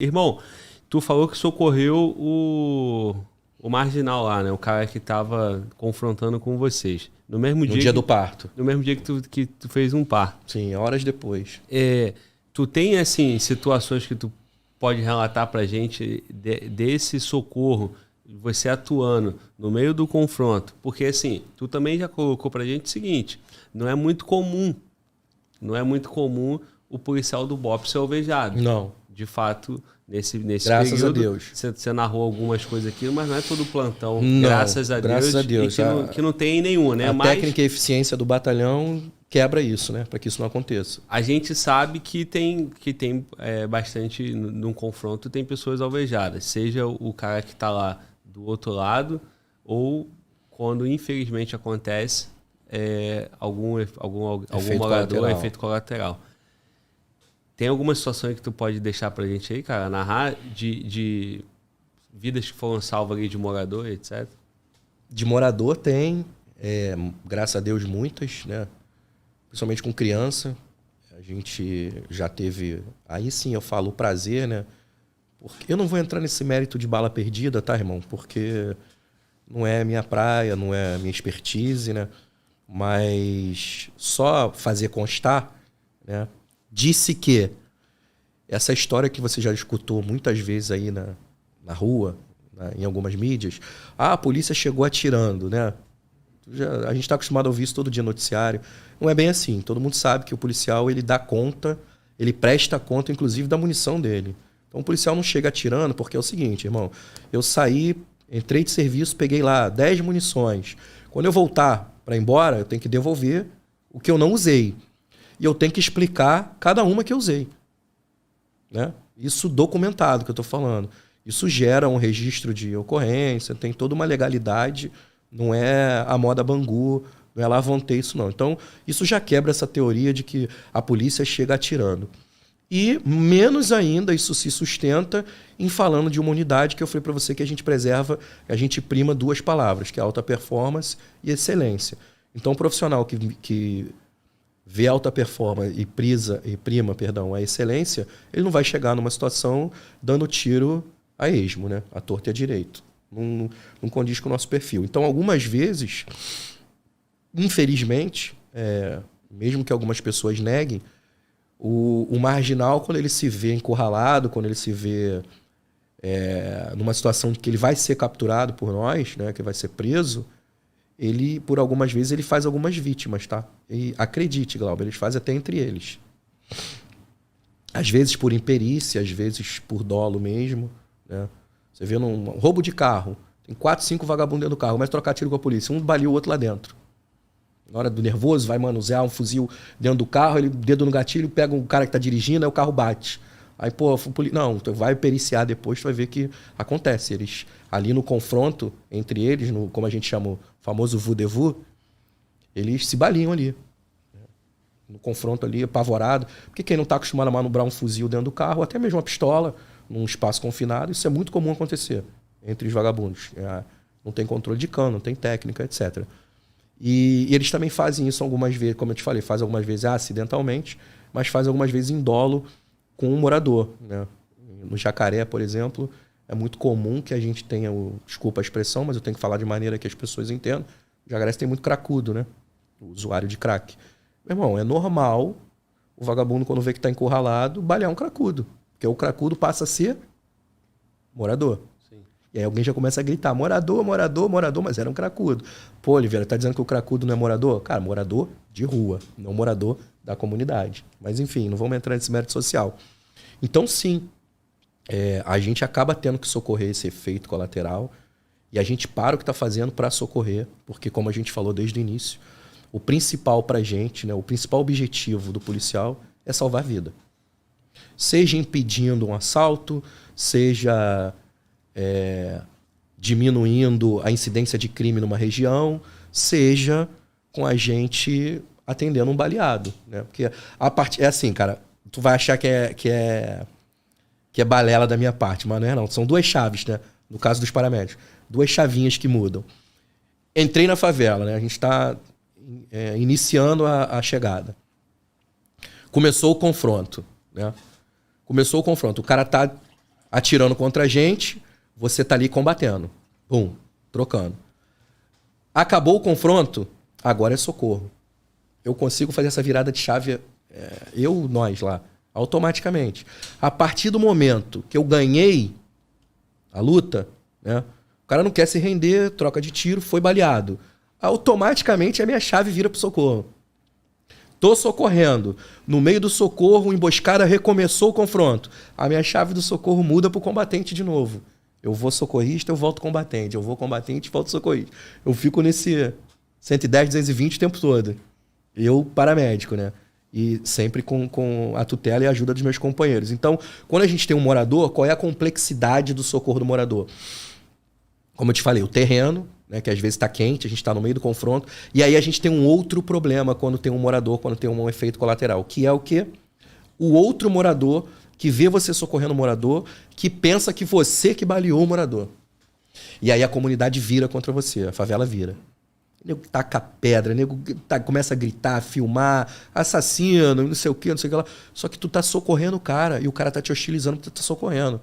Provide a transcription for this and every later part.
Irmão, tu falou que socorreu o marginal lá, né? O cara que tava confrontando com vocês. No mesmo No dia do parto. No mesmo dia que tu fez um parto. Sim, horas depois. Tu tem, assim, situações que tu pode relatar pra gente desse socorro, você atuando no meio do confronto? Porque, assim, tu também já colocou pra gente o seguinte, não é muito comum o policial do BOPE ser alvejado. Não. De fato, nesse Graças período, a Deus. você narrou algumas coisas aqui, mas não é todo plantão. Não, graças a Deus. E que não tem nenhum, né? A técnica e eficiência do batalhão quebra isso, né? Para que isso não aconteça. A gente sabe que tem bastante, num confronto, tem pessoas alvejadas. Seja o cara que está lá do outro lado, ou quando, infelizmente, acontece algum morador, efeito colateral. Tem alguma situação que tu pode deixar pra gente aí, cara? Narrar de vidas que foram salvas ali de morador, etc? De morador tem, graças a Deus, muitas, né? Principalmente com criança. A gente já teve... Aí sim eu falo o prazer, né? Porque eu não vou entrar nesse mérito de bala perdida, tá, irmão? Porque não é minha praia, não é minha expertise, né? Mas só fazer constar, né? Disse que essa história que você já escutou muitas vezes aí na rua, em algumas mídias, a polícia chegou atirando, né? A gente está acostumado a ouvir isso todo dia no noticiário. Não é bem assim. Todo mundo sabe que o policial ele dá conta, ele presta conta, inclusive, da munição dele. Então o policial não chega atirando porque é o seguinte, irmão. Eu saí, entrei de serviço, peguei lá 10 munições. Quando eu voltar para ir embora, eu tenho que devolver o que eu não usei. E eu tenho que explicar cada uma que eu usei. Né? Isso documentado que eu estou falando. Isso gera um registro de ocorrência, tem toda uma legalidade, não é a moda Bangu, não é lá vontade isso não. Então, isso já quebra essa teoria de que a polícia chega atirando. E menos ainda isso se sustenta em falando de uma unidade que eu falei para você que a gente preserva, a gente prima duas palavras, que é alta performance e excelência. Então, o profissional que vê alta performance e prima a excelência, ele não vai chegar numa situação dando tiro a esmo, né? A torto e a direito. Não condiz com o nosso perfil. Então, algumas vezes, infelizmente, mesmo que algumas pessoas neguem, o marginal, quando ele se vê encurralado, quando ele se vê numa situação de que ele vai ser capturado por nós, né? Que vai ser preso, ele, por algumas vezes, ele faz algumas vítimas, tá? E acredite, Glauber, eles fazem até entre eles. Às vezes por imperícia, às vezes por dolo mesmo, né? Você vê num roubo de carro, tem 4, 5 vagabundos dentro do carro, começa a trocar tiro com a polícia, um baleia o outro lá dentro. Na hora do nervoso, vai manusear um fuzil dentro do carro, ele, dedo no gatilho, pega um cara que tá dirigindo, aí o carro bate. Aí, pô, não, tu vai periciar depois, tu vai ver que acontece. Eles, ali no confronto entre eles, como a gente chama o famoso vu-de-vu, eles se baliam ali. No confronto ali, apavorado. Porque quem não tá acostumado a manobrar um fuzil dentro do carro, até mesmo uma pistola, num espaço confinado, isso é muito comum acontecer entre os vagabundos. Não tem controle de cano, não tem técnica, etc. E eles também fazem isso algumas vezes, como eu te falei, fazem algumas vezes acidentalmente, mas fazem algumas vezes em dolo com um morador, né? No Jacaré, por exemplo, é muito comum que a gente tenha, desculpa a expressão, mas eu tenho que falar de maneira que as pessoas entendam. O Jacaré tem muito cracudo, né? O usuário de crack. Meu irmão, é normal o vagabundo, quando vê que está encurralado, balear um cracudo. Porque o cracudo passa a ser morador. Sim. E aí alguém já começa a gritar, morador, morador, morador, mas era um cracudo. Pô, Oliveira, tá dizendo que o cracudo não é morador? Cara, morador de rua, não morador da comunidade. Mas enfim, não vamos entrar nesse mérito social. Então sim, a gente acaba tendo que socorrer esse efeito colateral e a gente para o que está fazendo para socorrer, porque como a gente falou desde o início, o principal para a gente, né, o principal objetivo do policial é salvar a vida. Seja impedindo um assalto, seja diminuindo a incidência de crime numa região, seja com a gente atendendo um baleado, né? Porque a parte é assim, cara, tu vai achar que é balela da minha parte, mas não é não. São duas chaves, né? No caso dos paramédicos, duas chavinhas que mudam. Entrei na favela, né? A gente está iniciando a chegada. Começou o confronto, né? Começou o confronto. O cara tá atirando contra a gente, você tá ali combatendo. Pum, trocando. Acabou o confronto, agora é socorro. Eu consigo fazer essa virada de chave, nós lá, automaticamente. A partir do momento que eu ganhei a luta, né? O cara não quer se render, troca de tiro, foi baleado. Automaticamente a minha chave vira pro socorro. Tô socorrendo. No meio do socorro, emboscada, recomeçou o confronto. A minha chave do socorro muda pro combatente de novo. Eu vou socorrista, eu volto combatente. Eu vou combatente, volto socorrista. Eu fico nesse 110, 220 o tempo todo. Eu, paramédico, né? E sempre com a tutela e a ajuda dos meus companheiros. Então, quando a gente tem um morador, qual é a complexidade do socorro do morador? Como eu te falei, o terreno, né, que às vezes está quente, a gente está no meio do confronto. E aí a gente tem um outro problema quando tem um morador, quando tem um efeito colateral. Que é o quê? O outro morador que vê você socorrendo o morador, que pensa que você que baleou o morador. E aí a comunidade vira contra você, a favela vira. O nego taca pedra, o nego começa a gritar, filmar, assassino, não sei o que lá. Só que tu tá socorrendo o cara e o cara tá te hostilizando porque tu tá socorrendo.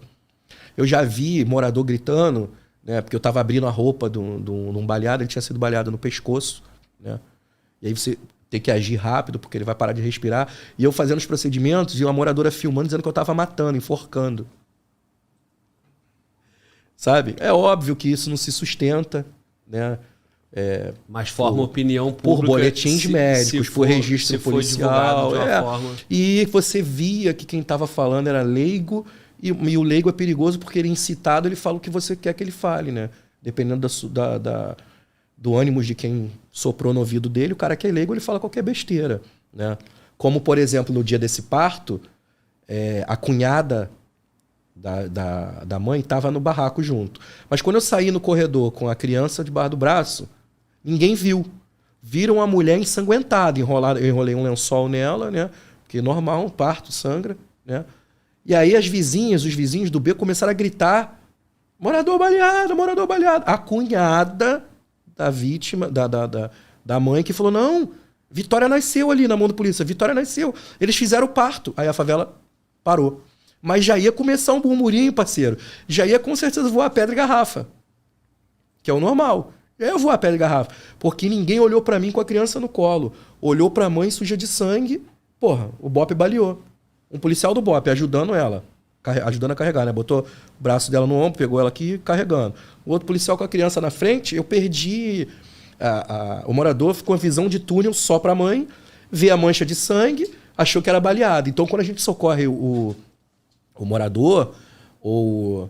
Eu já vi morador gritando, né, porque eu tava abrindo a roupa de um baleado, ele tinha sido baleado no pescoço, né? E aí você tem que agir rápido porque ele vai parar de respirar. E eu fazendo os procedimentos e uma moradora filmando dizendo que eu tava matando, enforcando. Sabe? É óbvio que isso não se sustenta, né? Mas forma opinião pública. Por boletins médicos, por registro policial. De uma forma... E você via que quem estava falando era leigo, e o leigo é perigoso porque ele é incitado, ele fala o que você quer que ele fale, né? Dependendo do ânimo de quem soprou no ouvido dele, o cara que é leigo, ele fala qualquer besteira, né? Como, por exemplo, no dia desse parto, a cunhada da mãe estava no barraco junto. Mas quando eu saí no corredor com a criança debaixo do braço, ninguém viu. Viram a mulher ensanguentada, eu enrolei um lençol nela, né? Porque normal, um parto, sangra, né? E aí os vizinhos do beco começaram a gritar: morador baleado, morador baleado. A cunhada da vítima, da mãe, que falou: não, Vitória nasceu ali na mão da polícia, Vitória nasceu. Eles fizeram o parto. Aí a favela parou. Mas já ia começar um burburinho, parceiro. Já ia com certeza voar pedra e garrafa. Que é o normal. Já ia voar pedra e garrafa. Porque ninguém olhou pra mim com a criança no colo. Olhou pra mãe suja de sangue. Porra, o BOPE baleou. Um policial do BOPE ajudando ela. Ajudando a carregar, né? Botou o braço dela no ombro, pegou ela aqui carregando. O outro policial com a criança na frente, eu perdi... O morador ficou com a visão de túnel só pra mãe. Vê a mancha de sangue, achou que era baleado. Então quando a gente socorre o morador, ou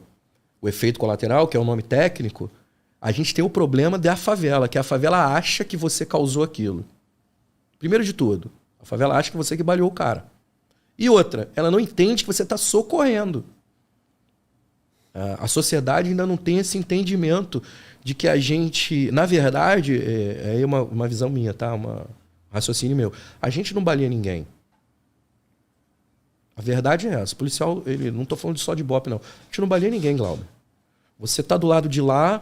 o efeito colateral, que é o nome técnico, a gente tem o problema da favela, que a favela acha que você causou aquilo. Primeiro de tudo, a favela acha que você que baleou o cara. E outra, ela não entende que você está socorrendo. A sociedade ainda não tem esse entendimento de que a gente, na verdade, é uma visão minha, tá? Um raciocínio meu. A gente não baleia ninguém. A verdade é essa. O policial, não estou falando só de BOPE, não. A gente não baleia ninguém, Glauber. Você está do lado de lá,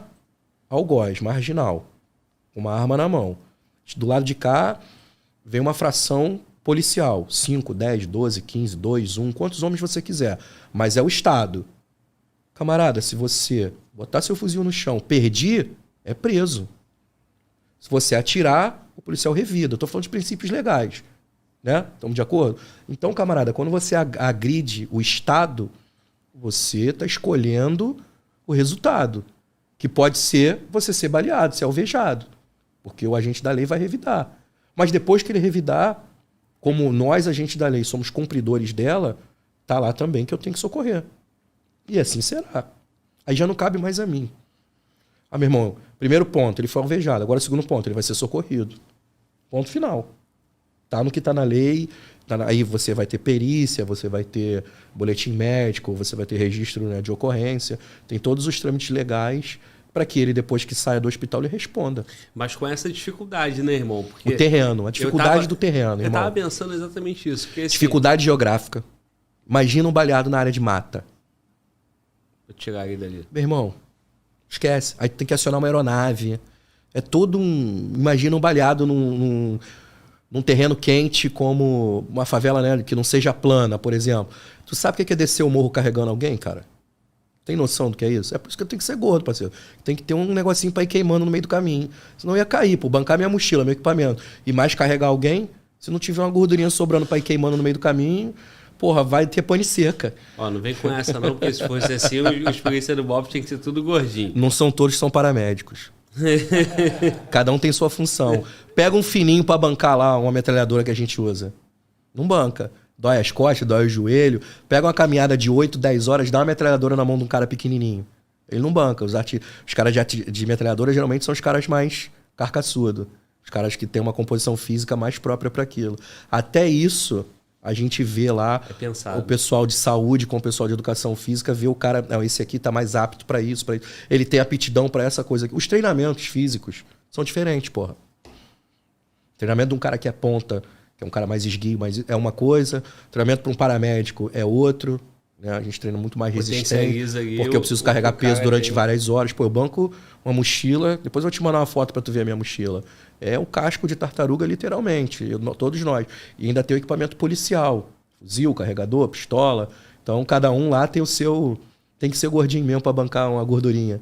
algoz, marginal, com uma arma na mão. Do lado de cá, vem uma fração policial. 5, 10, 12, 15, 2, 1, quantos homens você quiser. Mas é o Estado. Camarada, se você botar seu fuzil no chão, perdi, é preso. Se você atirar, o policial revida. Eu estou falando de princípios legais. Né? Estamos de acordo? Então, camarada, quando você agride o Estado, você está escolhendo o resultado. Que pode ser você ser baleado, ser alvejado. Porque o agente da lei vai revidar. Mas depois que ele revidar, como nós, agentes da lei, somos cumpridores dela, tá lá também que eu tenho que socorrer. E assim será. Aí já não cabe mais a mim. Meu irmão, primeiro ponto, ele foi alvejado. Agora, segundo ponto, ele vai ser socorrido. Ponto final. Tá no que está na lei, aí você vai ter perícia, você vai ter boletim médico, você vai ter registro, né, de ocorrência, tem todos os trâmites legais para que ele, depois que saia do hospital, ele responda. Mas com essa dificuldade, né, irmão? Porque o terreno, a dificuldade do terreno, irmão. Eu estava pensando exatamente isso. Porque, assim, dificuldade geográfica. Imagina um baleado na área de mata. Vou tirar ele dali. Meu irmão, esquece. Aí tem que acionar uma aeronave. É todo imagina um baleado num terreno quente como uma favela, né, que não seja plana, por exemplo. Tu sabe o que é descer o morro carregando alguém, cara? Tem noção do que é isso? É por isso que eu tenho que ser gordo, parceiro. Tem que ter um negocinho pra ir queimando no meio do caminho. Senão eu ia cair, pô, bancar minha mochila, meu equipamento. E mais carregar alguém, se não tiver uma gordurinha sobrando pra ir queimando no meio do caminho, porra, vai ter pane seca. Ó, não vem com essa não, porque se fosse assim, os polícia do BOP tinha que ser tudo gordinho. Não são todos que são paramédicos. Cada um tem sua função. Pega um fininho pra bancar lá, uma metralhadora que a gente usa. Não banca. Dói as costas, dói o joelho. Pega uma caminhada de 8, 10 horas, dá uma metralhadora na mão de um cara pequenininho. Ele não banca. Os caras de metralhadora geralmente são os caras mais carcaçudos. Os caras que têm uma composição física mais própria para aquilo. Até isso, a gente vê lá o pessoal de saúde com o pessoal de educação física, vê o cara, não, esse aqui tá mais apto para isso, pra isso. Ele tem aptidão para essa coisa aqui. Os treinamentos físicos são diferentes, porra. O treinamento de um cara que é ponta, que é um cara mais esguio, mas é uma coisa. Treinamento para um paramédico é outro. Né? A gente treina muito mais resistente, porque eu preciso carregar peso durante várias horas. Pô, eu banco uma mochila, depois eu vou te mandar uma foto para tu ver a minha mochila. É o casco de tartaruga, literalmente, todos nós. E ainda tem o equipamento policial, fuzil, carregador, pistola. Então, cada um lá tem o seu... Tem que ser gordinho mesmo para bancar uma gordurinha.